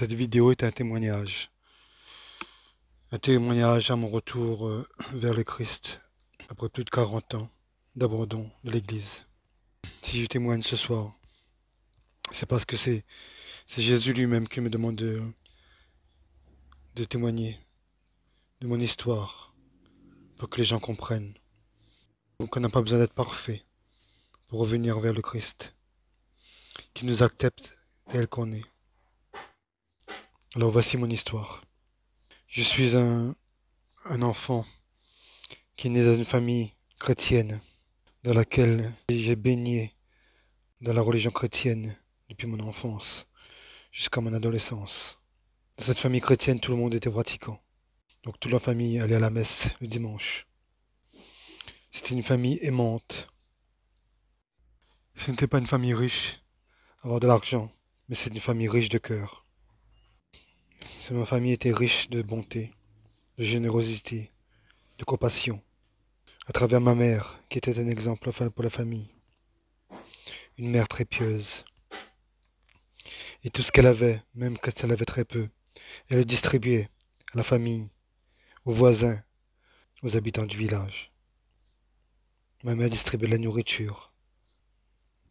Cette vidéo est un témoignage. Un témoignage à mon retour vers le Christ, après plus de 40 ans d'abandon de l'Église. Si je témoigne ce soir, c'est parce que c'est Jésus lui-même qui me demande de témoigner de mon histoire, pour que les gens comprennent. Donc on n'a pas besoin d'être parfait pour revenir vers le Christ, qui nous accepte tel qu'on est. Alors voici mon histoire. Je suis un enfant qui est né dans une famille chrétienne, dans laquelle j'ai baigné dans la religion chrétienne depuis mon enfance jusqu'à mon adolescence. Dans cette famille chrétienne, tout le monde était pratiquant. Donc toute la famille allait à la messe le dimanche. C'était une famille aimante. Ce n'était pas une famille riche, avoir de l'argent, mais c'est une famille riche de cœur. Ma famille était riche de bonté, de générosité, de compassion. À travers ma mère, qui était un exemple pour la famille. Une mère très pieuse. Et tout ce qu'elle avait, même quand elle avait très peu, elle le distribuait à la famille, aux voisins, aux habitants du village. Ma mère distribuait la nourriture.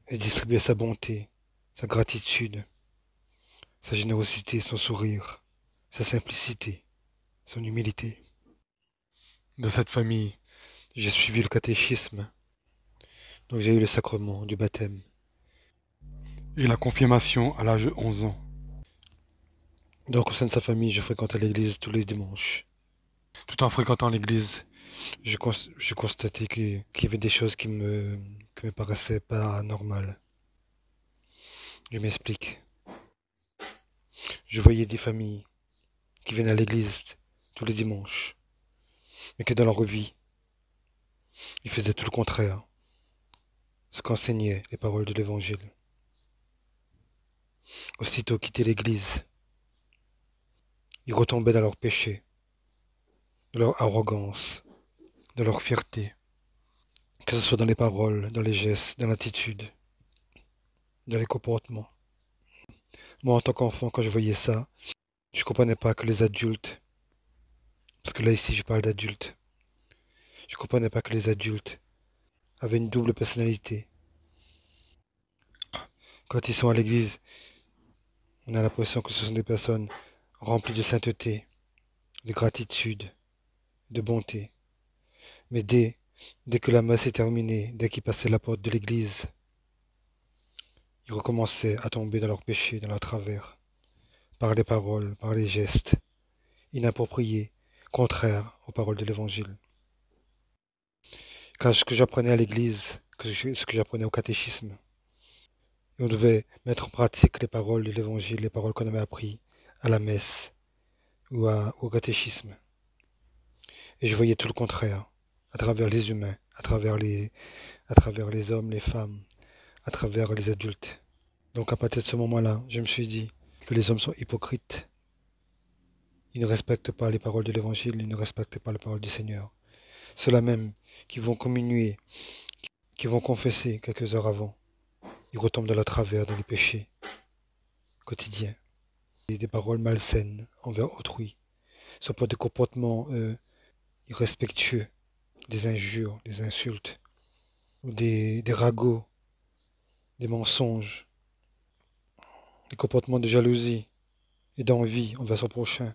Elle distribuait sa bonté, sa gratitude, sa générosité, son sourire, sa simplicité, son humilité. Dans cette famille, j'ai suivi le catéchisme, donc j'ai eu le sacrement du baptême et la confirmation à l'âge de 11 ans. Donc au sein de sa famille, je fréquentais l'église tous les dimanches. Tout en fréquentant l'église, je constatais qu'il y avait des choses qui me paraissaient pas normales. Je m'explique. Je voyais des familles qui venaient à l'église tous les dimanches, mais que dans leur vie, ils faisaient tout le contraire, ce qu'enseignaient les paroles de l'Évangile. Aussitôt quittés l'église, ils retombaient dans leur péché, de leur arrogance, de leur fierté, que ce soit dans les paroles, dans les gestes, dans l'attitude, dans les comportements. Moi, en tant qu'enfant, quand je voyais ça, je comprenais pas que les adultes, parce que là ici je parle d'adultes, je comprenais pas que les adultes avaient une double personnalité. Quand ils sont à l'église, on a l'impression que ce sont des personnes remplies de sainteté, de gratitude, de bonté. Mais dès que la messe est terminée, dès qu'ils passaient la porte de l'église, ils recommençaient à tomber dans leurs péchés, dans leurs travers, par les paroles, par les gestes, inappropriés, contraires aux paroles de l'Évangile. Car ce que j'apprenais à l'église, ce que j'apprenais au catéchisme, et on devait mettre en pratique les paroles de l'Évangile, les paroles qu'on avait apprises à la messe ou au catéchisme. Et je voyais tout le contraire, à travers les humains, à travers les hommes, les femmes, à travers les adultes. Donc à partir de ce moment-là, je me suis dit que les hommes sont hypocrites. Ils ne respectent pas les paroles de l'Évangile, ils ne respectent pas les paroles du Seigneur. Ceux-là même qui vont communier, qui vont confesser quelques heures avant, ils retombent dans le travers, dans les péchés quotidiens. Et des paroles malsaines envers autrui. Ce ne sont pas des comportements irrespectueux, des injures, des insultes, ou des ragots, des mensonges, des comportements de jalousie et d'envie envers son prochain,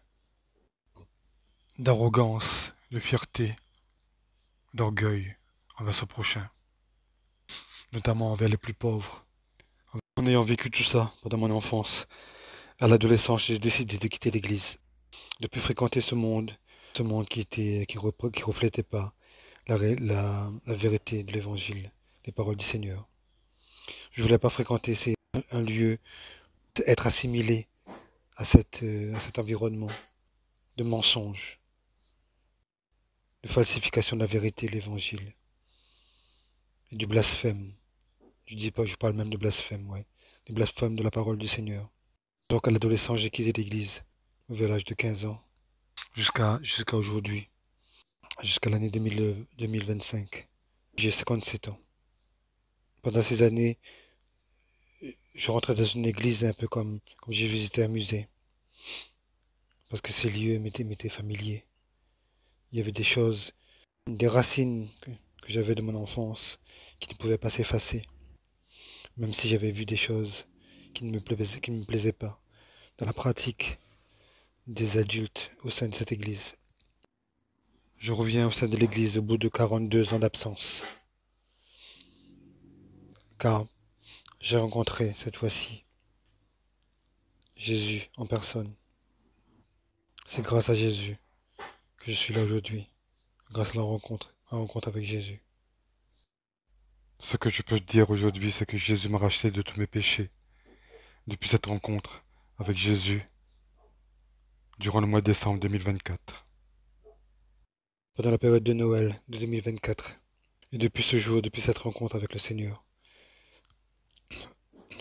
d'arrogance, de fierté, d'orgueil envers son prochain, notamment envers les plus pauvres. En ayant vécu tout ça pendant mon enfance, à l'adolescence, j'ai décidé de quitter l'église, de plus fréquenter ce monde qui reflétait pas la vérité de l'évangile, les paroles du Seigneur. Je voulais pas fréquenter un lieu, être assimilé à cet environnement de mensonges, de falsification de la vérité, de l'évangile, et du blasphème. Je dis pas, je parle même de blasphème, ouais. Du blasphème de la parole du Seigneur. Donc à l'adolescence, j'ai quitté l'église, vers l'âge de 15 ans, jusqu'à aujourd'hui, jusqu'à l'année 2025. J'ai 57 ans. Pendant ces années, je rentrais dans une église un peu comme j'ai visité un musée. parce que ces lieux m'étaient familiers. Il y avait des choses, des racines que j'avais de mon enfance qui ne pouvaient pas s'effacer, même si j'avais vu des choses qui ne me plaisaient pas dans la pratique des adultes au sein de cette église. Je reviens au sein de l'église au bout de 42 ans d'absence, car j'ai rencontré cette fois-ci Jésus en personne. C'est grâce à Jésus que je suis là aujourd'hui, grâce à la rencontre avec Jésus. Ce que je peux te dire aujourd'hui, c'est que Jésus m'a racheté de tous mes péchés. Depuis cette rencontre avec Jésus, durant le mois de décembre 2024, pendant la période de Noël de 2024, et depuis ce jour, depuis cette rencontre avec le Seigneur,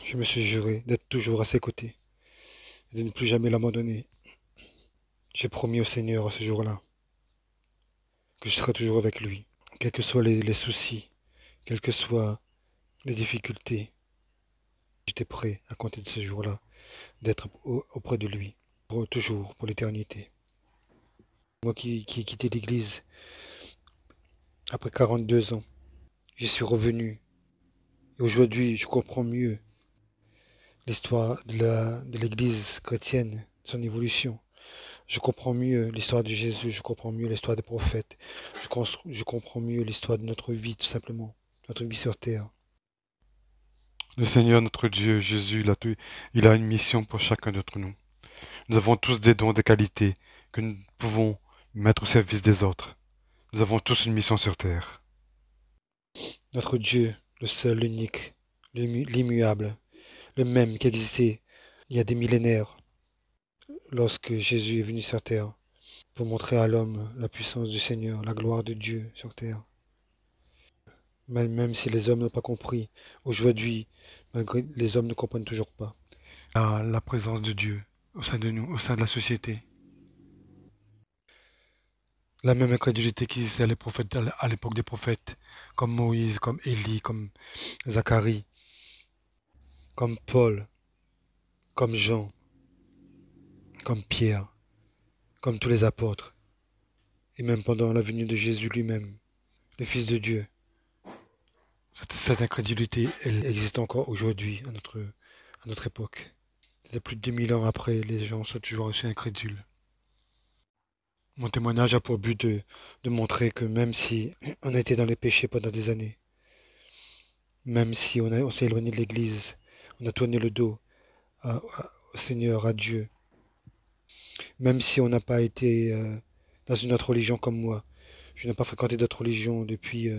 je me suis juré d'être toujours à ses côtés et de ne plus jamais l'abandonner. J'ai promis au Seigneur à ce jour-là que je serai toujours avec lui, quels que soient les soucis, quelles que soient les difficultés. J'étais prêt à compter de ce jour-là, d'être auprès de lui, pour toujours, pour l'éternité. Moi qui ai quitté l'église après 42 ans, j'y suis revenu. Et aujourd'hui, je comprends mieux l'histoire de l'église chrétienne, son évolution. Je comprends mieux l'histoire de Jésus, je comprends mieux l'histoire des prophètes, je comprends mieux l'histoire de notre vie, tout simplement, notre vie sur terre. Le Seigneur, notre Dieu, Jésus, il a une mission pour chacun d'entre nous. Nous avons tous des dons, des qualités que nous pouvons mettre au service des autres. Nous avons tous une mission sur terre. Notre Dieu, le seul, l'unique, l'immuable, le même qui existait il y a des millénaires, lorsque Jésus est venu sur terre, pour montrer à l'homme la puissance du Seigneur, la gloire de Dieu sur terre. Même si les hommes n'ont pas compris, aujourd'hui, malgré les hommes ne comprennent toujours pas la présence de Dieu au sein de nous, au sein de la société. La même incrédulité qui existait à l'époque des prophètes, comme Moïse, comme Élie, comme Zacharie, comme Paul, comme Jean, comme Pierre, comme tous les apôtres, et même pendant la venue de Jésus lui-même, le Fils de Dieu. Cette incrédulité, elle existe encore aujourd'hui, à notre époque. Plus de 2000 ans après, les gens sont toujours aussi incrédules. Mon témoignage a pour but de montrer que même si on a été dans les péchés pendant des années, même si on s'est éloigné de l'Église, on a tourné le dos au Seigneur, à Dieu, même si on n'a pas été dans une autre religion comme moi, je n'ai pas fréquenté d'autres religions depuis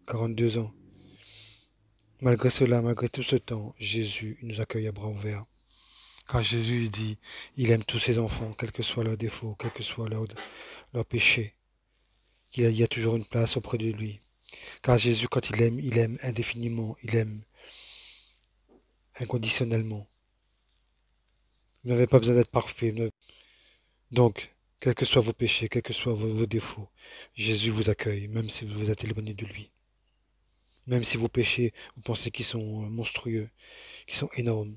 42 ans. Malgré cela, malgré tout ce temps, Jésus il nous accueille à bras ouverts. Car Jésus il dit, il aime tous ses enfants, quels que soient leurs défauts, quels que soient leurs péchés. Il y a toujours une place auprès de lui. Car Jésus, quand il aime indéfiniment, il aime inconditionnellement. Vous n'avez pas besoin d'être parfait. Donc, quels que soient vos péchés, quels que soient vos défauts, Jésus vous accueille, même si vous vous êtes éloigné de lui. Même si vos péchés, vous pensez qu'ils sont monstrueux, qu'ils sont énormes,